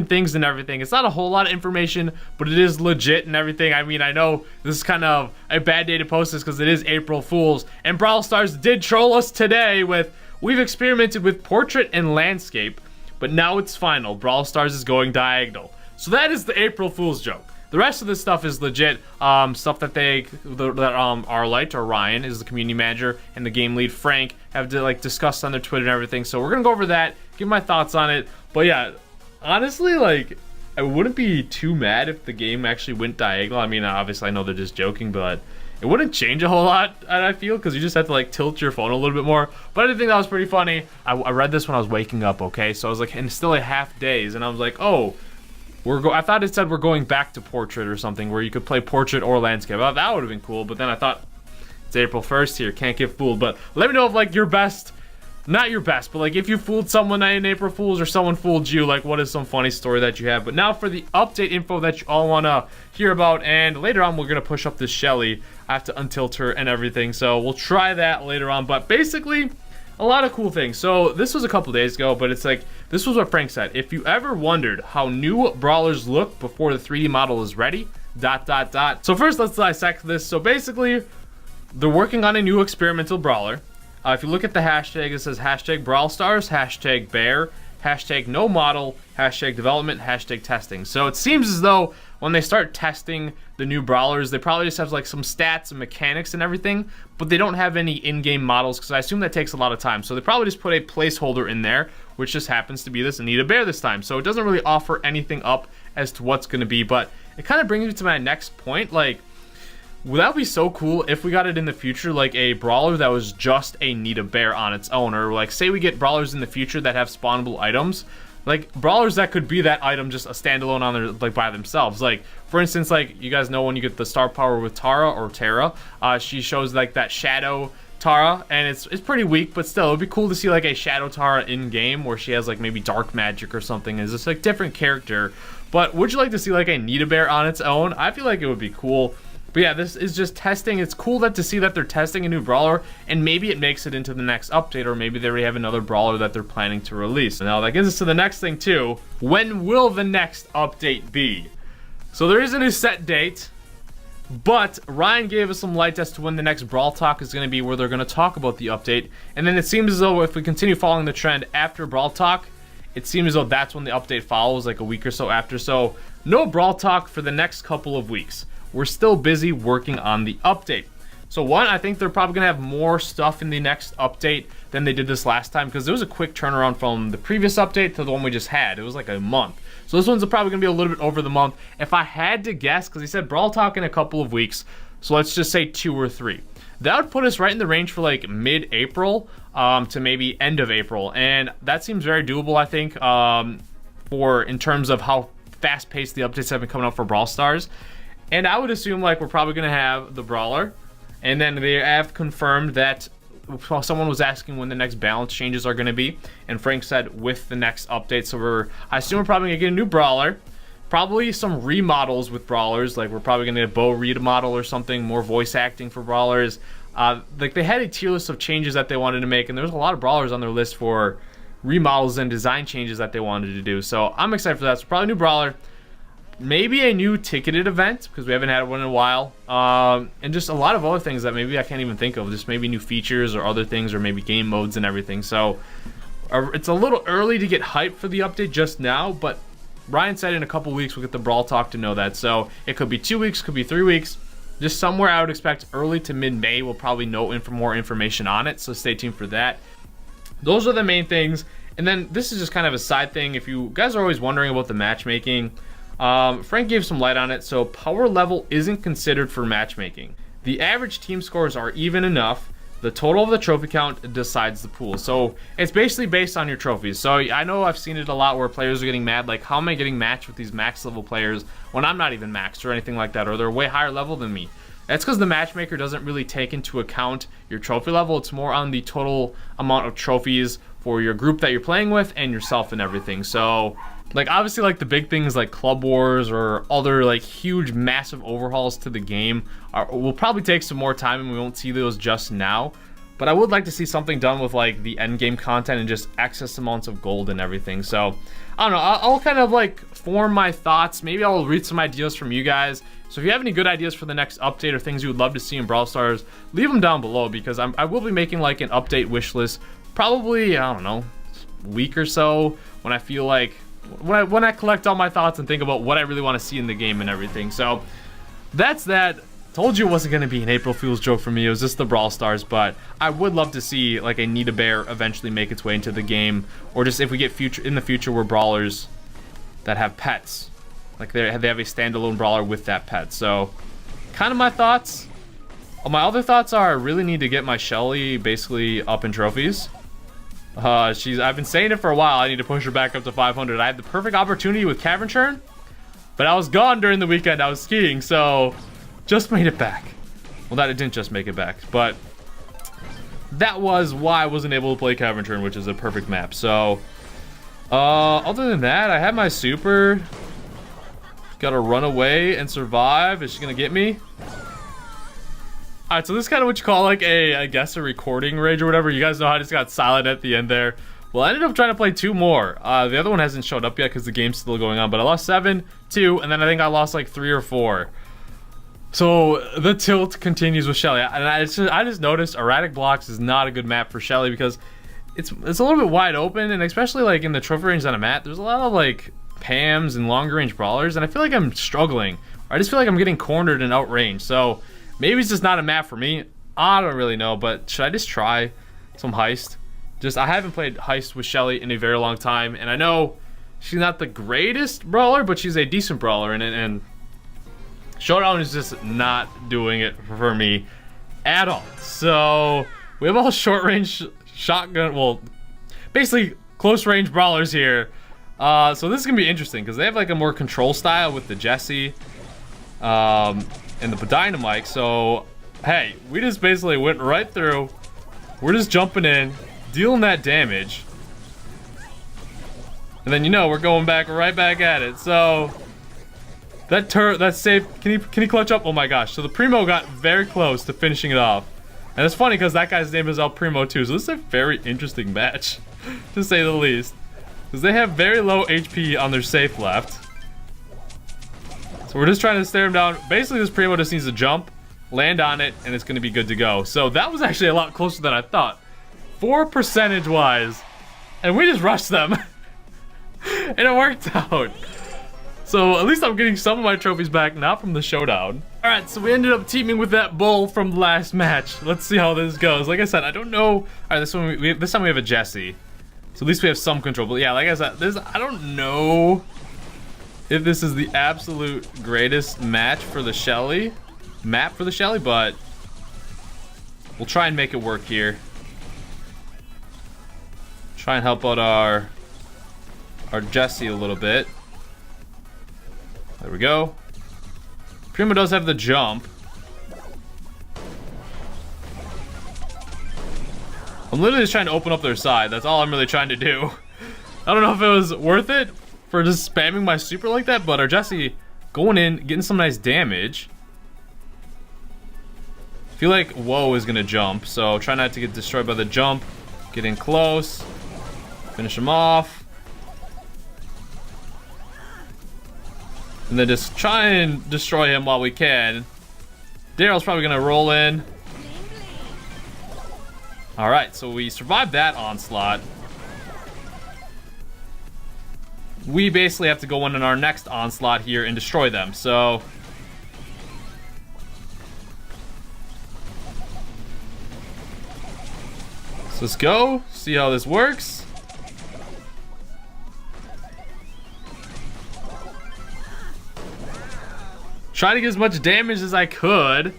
things and everything. It's not a whole lot of information, but it is legit and everything. I mean, I know this is kind of a bad day to post this because it is April Fool's, and Brawl Stars did troll us today with, we've experimented with portrait and landscape, but now it's final. Brawl Stars is going diagonal. So that is the April Fool's joke. The rest of this stuff is legit stuff that Arlight, or Ryan is the community manager, and the game lead Frank have discussed on their Twitter and everything. So we're gonna go over that, give my thoughts on it. But yeah, honestly, like, I wouldn't be too mad if the game actually went diagonal. I mean, obviously I know they're just joking, but it wouldn't change a whole lot, I feel, because you just have to like tilt your phone a little bit more. But I did think that was pretty funny. I read this when I was waking up, okay? So I was like, and still a half days, and I was like, oh, I thought it said we're going back to portrait or something, where you could play portrait or landscape. Oh, that would have been cool, but then I thought, it's April 1st here, can't get fooled. But let me know if like your best, not your best, but like if you fooled someone in April Fool's or someone fooled you, like what is some funny story that you have. But now for the update info that you all want to hear about, and later on we're going to push up this Shelly. I have to untilt her and everything, so we'll try that later on. But basically, a lot of cool things. So this was a couple days ago, but it's like, this was what Frank said. If you ever wondered how new brawlers look before the 3D model is ready, ... So first, let's dissect this. So basically, they're working on a new experimental brawler. If you look at the hashtag, it says hashtag Brawl Stars, hashtag Bear, hashtag no model, hashtag development, hashtag testing. So it seems as though when they start testing the new brawlers, they probably just have like some stats and mechanics and everything, but they don't have any in-game models, because I assume that takes a lot of time. So they probably just put a placeholder in there, which just happens to be this Anita Bear this time. So it doesn't really offer anything up as to what's going to be, but it kind of brings me to my next point. Like, would that be so cool if we got it in the future, like a brawler that was just a Nita Bear on its own, or like say we get brawlers in the future that have spawnable items, like brawlers that could be that item just a standalone on their, like, by themselves. Like for instance, like you guys know when you get the star power with Tara or Tara, she shows like that shadow Tara, and it's pretty weak, but still it'd be cool to see like a shadow Tara in game where she has like maybe dark magic or something. Is this like different character? But would you like to see like a Nita Bear on its own? I feel like it would be cool. But yeah, this is just testing. It's cool to see that they're testing a new brawler, and maybe it makes it into the next update, or maybe they already have another brawler that they're planning to release. Now that gets us to the next thing too. When will the next update be? So there isn't a set date, but Ryan gave us some light as to when the next Brawl Talk is going to be, where they're going to talk about the update. And then it seems as though if we continue following the trend after Brawl Talk, it seems as though that's when the update follows, like a week or so after. So no Brawl Talk for the next couple of weeks. We're still busy working on the update. So one, I think they're probably gonna have more stuff in the next update than they did this last time, because there was a quick turnaround from the previous update to the one we just had. It was like a month. So this one's probably gonna be a little bit over the month. If I had to guess, because he said Brawl Talk in a couple of weeks, so let's just say 2 or 3. That would put us right in the range for like mid-April to maybe end of April, and that seems very doable, I think, in terms of how fast-paced the updates have been coming out for Brawl Stars. And I would assume like we're probably going to have the Brawler. And then they have confirmed that, well, someone was asking when the next balance changes are going to be. And Frank said with the next update. So I assume we're probably going to get a new Brawler. Probably some remodels with Brawlers. Like we're probably going to get a Bo remodel or something. More voice acting for Brawlers. Like they had a tier list of changes that they wanted to make. And there was a lot of Brawlers on their list for remodels and design changes that they wanted to do. So I'm excited for that. So probably a new Brawler. Maybe a new ticketed event, because we haven't had one in a while, and just a lot of other things that maybe I can't even think of, just maybe new features or other things, or maybe game modes and everything. So it's a little early to get hyped for the update just now, but Ryan said in a couple weeks we'll get the Brawl Talk to know that. So it could be 2 weeks, could be 3 weeks, just somewhere I would expect early to mid-May. We'll probably know more information on it, so stay tuned for that. Those are the main things. And then this is just kind of a side thing. If you guys are always wondering about the matchmaking, Frank gave some light on it. So power level isn't considered for matchmaking. The average team scores are even enough. The total of the trophy count decides the pool. So it's basically based on your trophies. So I know I've seen it a lot where players are getting mad, like, how am I getting matched with these max level players when I'm not even maxed or anything like that, or they're way higher level than me? That's because the matchmaker doesn't really take into account your trophy level. It's more on the total amount of trophies for your group that you're playing with and yourself and everything. So like obviously like the big things like Club Wars or other like huge massive overhauls to the game will probably take some more time, and we won't see those just now. But I would like to see something done with like the end game content and just excess amounts of gold and everything. So I don't know, I'll kind of like form my thoughts. Maybe I'll read some ideas from you guys. So if you have any good ideas for the next update or things you would love to see in Brawl Stars, leave them down below, because I will be making like an update wish list probably, I don't know, week or so, when I feel like, when I collect all my thoughts and think about what I really want to see in the game and everything. So that's that. Told you it wasn't going to be an April Fool's joke for me. It was just the Brawl Stars, but I would love to see like a Need a Bear eventually make its way into the game, or just if we get in the future where brawlers that have pets, like they have a standalone brawler with that pet. So kind of my thoughts. My other thoughts are I really need to get my Shelly basically up in trophies. I've been saying it for a while. I need to push her back up to 500. I had the perfect opportunity with Cavern Churn, but I was gone during the weekend. I was skiing, so just made it back. Well, that it didn't just make it back, but that was why I wasn't able to play Cavern Churn, which is a perfect map. So other than that, I had my super. Gotta run away and survive. Is she gonna get me? Alright, so this is kind of what you call like I guess a recording rage or whatever. You guys know how I just got silent at the end there. Well, I ended up trying to play 2 more. The other one hasn't showed up yet because the game's still going on, but I lost 7, 2, and then I think I lost like 3 or 4. So the tilt continues with Shelly, and I just noticed erratic blocks is not a good map for Shelly, because it's a little bit wide open, and especially like in the trophy range that I'm at, there's a lot of like Pams and longer range brawlers, and I feel like I'm struggling. I just feel like I'm getting cornered and outranged. So maybe it's just not a map for me. I don't really know, but should I just try some Heist? I haven't played Heist with Shelly in a very long time, and I know she's not the greatest brawler, but she's a decent brawler, and Showdown is just not doing it for me at all. So we have all short range shotgun, well, basically close range brawlers here. So this is gonna be interesting because they have like a more control style with the Jessie and the Dynamite. So hey, we just basically went right through. We're just jumping in, dealing that damage, and then we're going back right back at it. So that's safe. Can he clutch up? Oh my gosh! So the Primo got very close to finishing it off, and it's funny because that guy's name is El Primo too. So this is a very interesting match, to say the least. Because they have very low HP on their safe left. So we're just trying to stare him down. Basically, this Primo just needs to jump, land on it, and it's going to be good to go. So that was actually a lot closer than I thought. 4 percentage-wise. And we just rushed them. And it worked out. So at least I'm getting some of my trophies back, not from the showdown. Alright, so we ended up teaming with that bull from the last match. Let's see how this goes. Like I said, I don't know. Alright, this time we have a Jessie. So at least we have some control. But yeah, like I said, I don't know if this is the absolute greatest match for the Shelly. Map for the Shelly, but we'll try and make it work here. Try and help out our Jessie a little bit. There we go. Primo does have the jump. I'm literally just trying to open up their side. That's all I'm really trying to do. I don't know if it was worth it for just spamming my super like that, but our Jessie going in, getting some nice damage. I feel like Woe is gonna jump, so try not to get destroyed by the jump. Get in close. Finish him off. And then just try and destroy him while we can. Daryl's probably gonna roll in. Alright, so we survived that onslaught. We basically have to go in our next onslaught here and destroy them, so let's go, see how this works. Try to get as much damage as I could.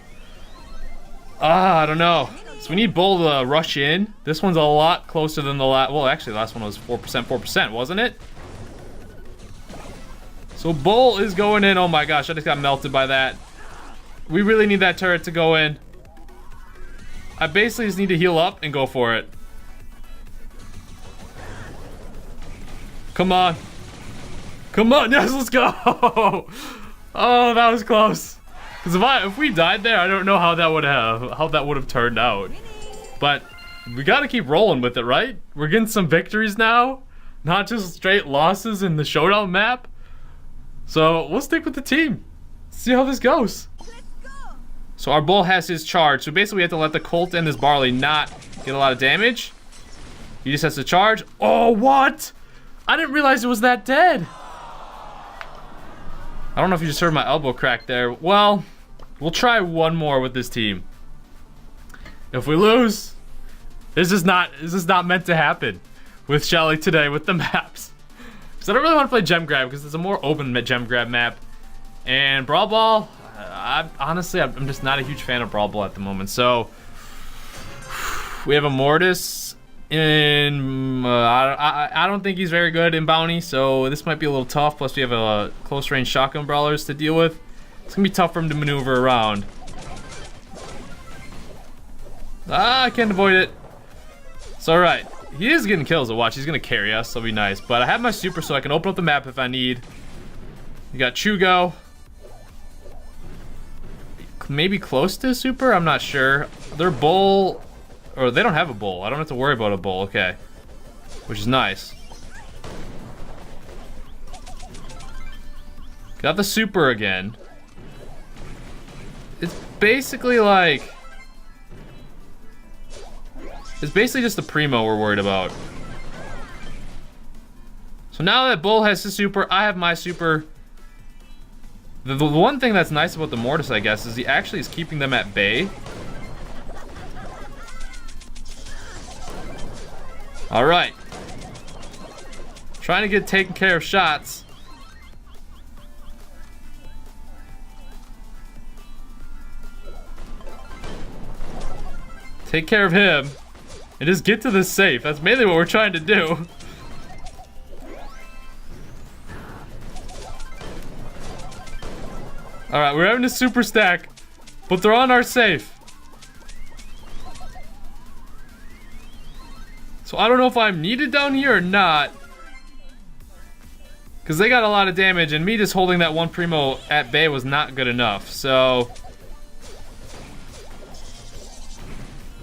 I don't know. So we need Bull to rush in. This one's a lot closer than the last. Well, actually, the last one was 4%, wasn't it? So Bull is going in. Oh my gosh, I just got melted by that. We really need that turret to go in. I basically just need to heal up and go for it. Come on. Come on. Yes, let's go. Oh, that was close. Because if we died there, I don't know how that would have turned out. But we gotta keep rolling with it, right? We're getting some victories now, not just straight losses in the showdown map. So we'll stick with the team. See how this goes. So our bull has his charge. So basically we have to let the Colt and this Barley not get a lot of damage. He just has to charge. Oh, what? I didn't realize it was that dead. I don't know if you just heard my elbow crack there. Well, we'll try one more with this team. If we lose, this is not meant to happen with Shelly today with the maps. Because I don't really want to play Gem Grab because it's a more open Gem Grab map. And Brawl Ball, honestly, I'm just not a huge fan of Brawl Ball at the moment. So we have a Mortis in. I don't think he's very good in Bounty, so this might be a little tough. Plus, we have a close range shotgun brawlers to deal with. It's gonna be tough for him to maneuver around. I can't avoid it. It's all right. He is getting kills to watch. He's gonna carry us. That'll be nice. But I have my super, so I can open up the map if I need. You got Chugo. Maybe close to super. I'm not sure. Their bull, or they don't have a bull. I don't have to worry about a bull. Okay, which is nice. Got the super again. It's basically like. It's basically just the Primo we're worried about. So now that Bull has his super, I have my super. The one thing that's nice about the Mortis, I guess, is he actually is keeping them at bay. Alright. Trying to get taken care of shots. Take care of him. And just get to the safe. That's mainly what we're trying to do. Alright, we're having a super stack, but they're on our safe. So I don't know if I'm needed down here or not. Because they got a lot of damage, and me just holding that one Primo at bay was not good enough. So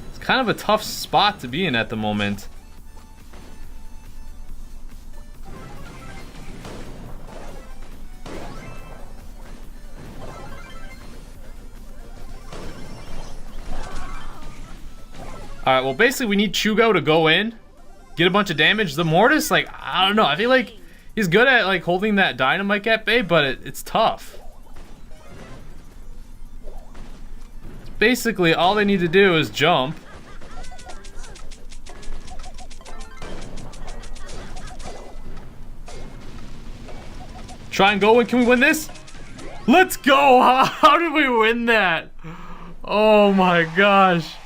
it's kind of a tough spot to be in at the moment. Alright, well basically we need Chugo to go in, get a bunch of damage. The Mortis, like, I don't know, I feel like he's good at like holding that dynamite at bay, but it's tough. Basically all they need to do is jump. Try and go in. Can we win this? Let's go! How did we win that? Oh my gosh.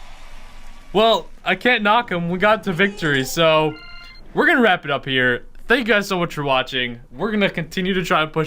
Well, I can't knock him. We got to victory, so we're gonna wrap it up here. Thank you guys so much for watching. We're gonna continue to try and push